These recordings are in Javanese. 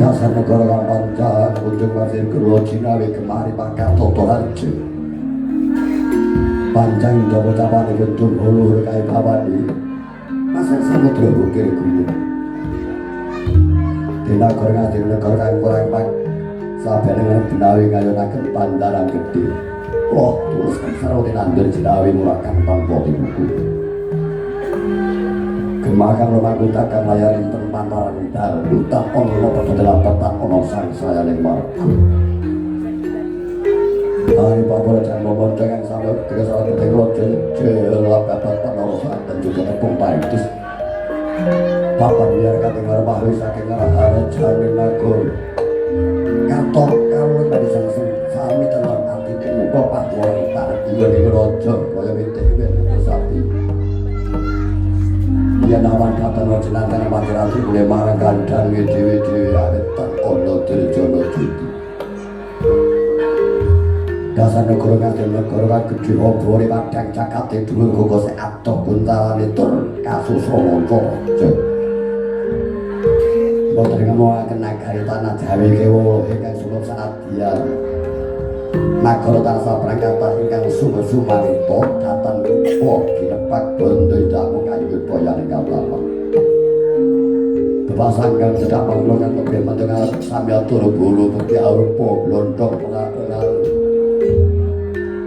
Dasar negara kang pancen kunjung masih kula jinawi kemari pangkat toto raja. Pancen dawa capane gedung ulur kae bawani. Masih samudra bukir gunung. Dina goreng ati negara kang kurang pak. Sabeneng dinawi ngayonaken bandaran gedhe. Oh, terus kan sarone nandur jinawi murakan tanpa buku. Gemakan rumah kutakan layarin permantaran dal utang ono pada delapan ono sang saya yang marco. Hari pagoda dan memotong yang sama ketika saat kita rojo jelap dapat penorosan dan juga tepung paitus. Papan biar kata ngarah saking ngarah jamin aku. Kantor kalau tadi sang sami tenan anti muka pak wanita juga di rojo kaya bete bete sapi. Ya nawan kata no jenazah masyarakat boleh marah gandang dewi-dewi awetan ono dirjono judi. dasar negara ngasih negara gede obore padang cakate dhuwur kok sik adoh guntalane tur kasus Ramanca boten ngomongaken nagari tanah Jawi kewo ingkang sumpah sanadyan nagara tansah prangkata ingkang sumber-sumanita dhateng ginepak bondo damu kayu boyane kapal Pasangkan sedang mengeluarkan lebih mendengar sambil turu bulu putih arupa blondong pengakuan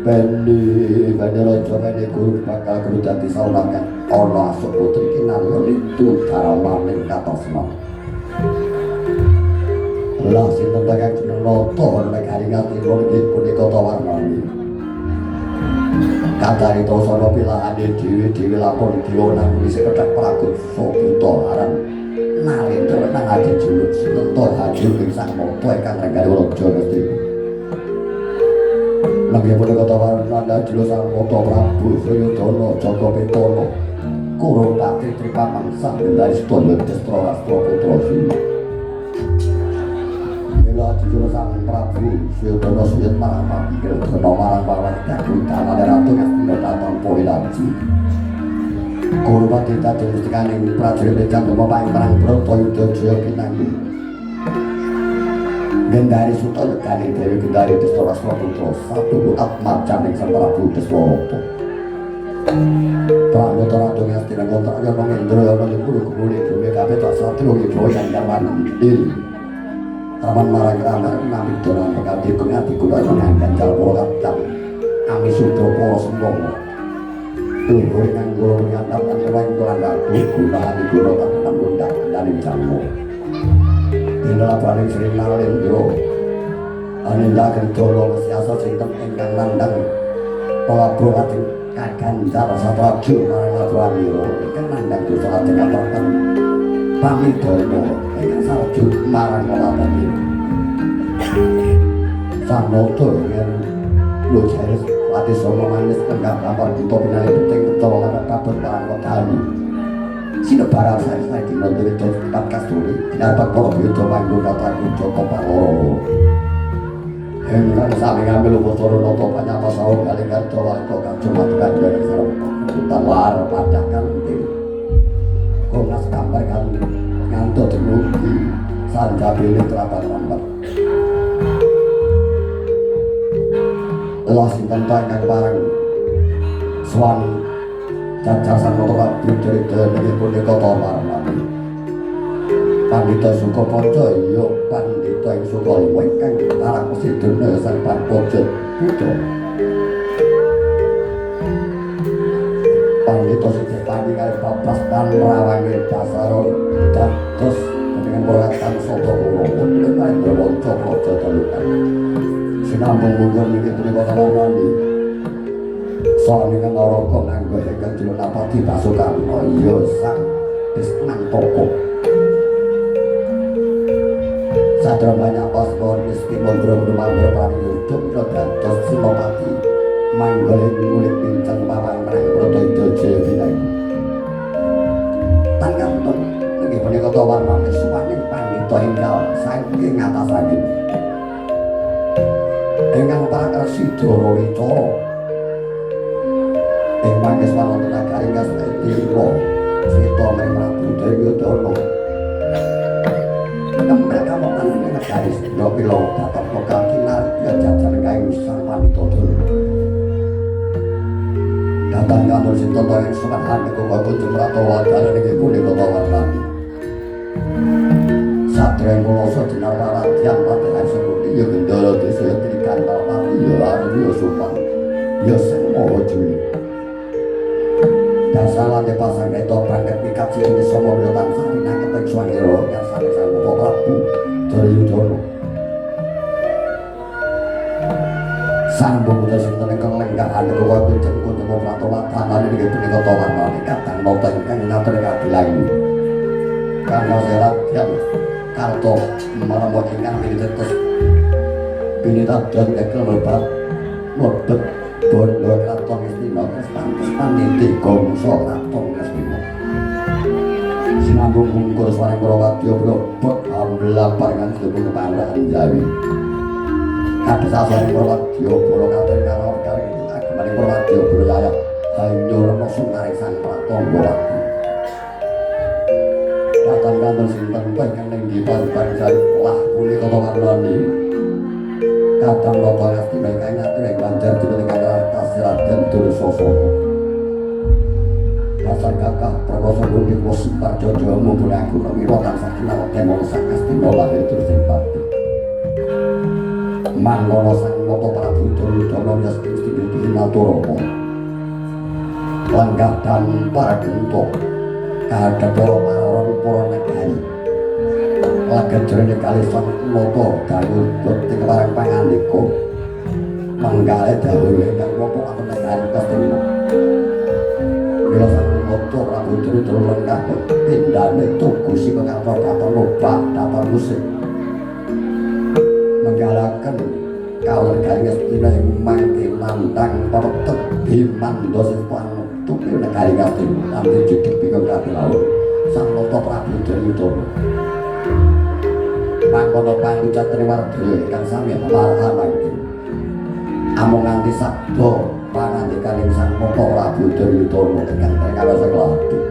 Bendi rojo bendi guru bakal guru dadi saulangan ono asuk putri kinar itu cara maning kata semua lah sinten bakal jeneng noto nek hari ngati iki punika tawarnani kata itu sono pilahane dhewe-dhewe lapor diwonang wis kethek pragu sobuto aran nalendra nang ati juluk sinten hadir ing sang moto ingkang renggane raja Gusti Lagi punika tawarnanda juluk sang moto Prabu Suryodana Jaka Pitana Kurupati Tripamangsa Gendari Sedaya Destra Rastra Putra Sima Mila juluk sang Prabu Suryodana suyut marang papikir drena marang pawan Daguntamane Ratu Ngastina Tatang Poilaji Kurupati dadi mustikaning prajurit Candama paing perang Bratayuda Jaya pinanggung Gendari Suta Yekani Dewi Gendari Destra Rastra Putra Satu Atmat Caning Sang Prabu Deswarata Pramata Ratu Ngastina Ngontak Yono Ngendra Yono Nyepuluh Kemuli Bumi Kabeh Tak Satru Wibowo Yang Yaman Il Taman Marang Ramar Nami Donan Pekati Kengati Kula Menanggan Jalwa Kaptan Ami Sudra Poro Sembomo Luhur Nganggo Nyatap Antara Ikulan Ratu Gunahan Guna Tangan Undang Dari Jamu Inilah paling sering nalendro Aninda Gendolo Siasa Sinten Engkang Nandang Pelabuh Ating Kaganjar Satraju Marang Labuaniro Engkang Nandang Dosa Ating Katorkan Pamidono Engkang Sarju Marang Labuaniro Sanoto Engkang Lujaris Lati Somo Manis Enggak Lampar Buto Pinali Penting Ketua Lampar Kabut Marang Wadani Sinebara saya di Nondiri Dodi Tempat Kasturi Dapat Poro Yudo Manggung Kata Joko Paloro Engkang sami ngambil Upotoro Noto Panyapa Sahur Galingan Jawa Kok Cuma Tuhan Dari Sarang Hutan War Padakan Komnas Kambar Kan Nganto Denugi Sanjabili Terapan Lambat Los Intan Pangkang Barang Swan Cacasan motor dari dari punika tawarnani Pandita Sukapanca iya pandita ing Sukalima ingkang marang Sidana Sang Panpojo Putra Pandita Sujatani kali papas panrawange Basaron dados dengan perhatian soto Purwowo dengan berwonco praja telukan sinambung mungkur niki punika tawarnani soalnya kan orang kok nganggo ingkang jeneng Napati Basukarna iya sang Desnang Toko sadra banyak paspor meski mondro rumanggur pramiyuda mila dados Sinopati manggol ing ngulit pincang pawang menang Bratayuda Jaya pinanggung tan kantun nggih punika tawarnane suwaning pandhita ingkang saking ngatasaken ingkang prakarsi Dara Wicara ing mangkes wonten nagari Ngastina Sita Mring Prabu Duryodana kembali kamokan ing nagari Sindapila dapat lokal kinar ya jajan kaing sang wanita dulu datang kantor sinten to ing sukan kok kunjung ratawa dalan iki punika tawarnani satreng kula sedina paradyan patekan seputi ya gendara desa trikan pati ya arya sopan ya semua juli dasalah de pasang itu banget pikat sing somo tansah pinangketing swanira yang sanes sang Prabu Duryodana sang pemuda sinten ingkang lenggahan kula kunjung pratawatan niki punika tawarnani kadang nata ingkang ngatur kabilang karena serat yang karto marang ingkang pinitetes pinitat dan kekel lebat mlebet bondo kraton Ngastina kestan niti gongso kraton Ngastina sinambung mungkur swareng Prawadya blebet ambelah paringan sedaya kepandhaan Jawi Kadesasane Purwadya Bala katon karo kali agemane Purwadya Bala Yaya hanyurna sumare sang pratangga katan kantor sinten pengen ning dipan jari lah punika warnane kadang napa ngasti ingkang ngatur ing banjar dipuningkang kasirat den Dursasana dasar kakah prabasa budi wis parjojo mumpun aku mira tansah kinawa kemong sakastina lahir terus ing pati mangkono sang nata Prabu Duryudana yasti dipimpin Maturana langgah dan para gento kadang para para negari laga jroning kali sang nata dalu ing barang pangandika manggale dawuh ingkang napa wonten ing hari kastina mila sang nata Prabu Duryudana lenggah pindhane tugu sing kantor katon obah datar musik menggalaken kawerganing Astina sing mangke nandhang pertet bimanda sing panutup negari kastina kanthi judhek bingkong kadilaun sang nata Prabu Duryudana mangkono pangucat triwarga ingkang sami marhamangke amung nganti sabda pangandikaning sang nata Prabu Duryudana ingkang kawasa kelati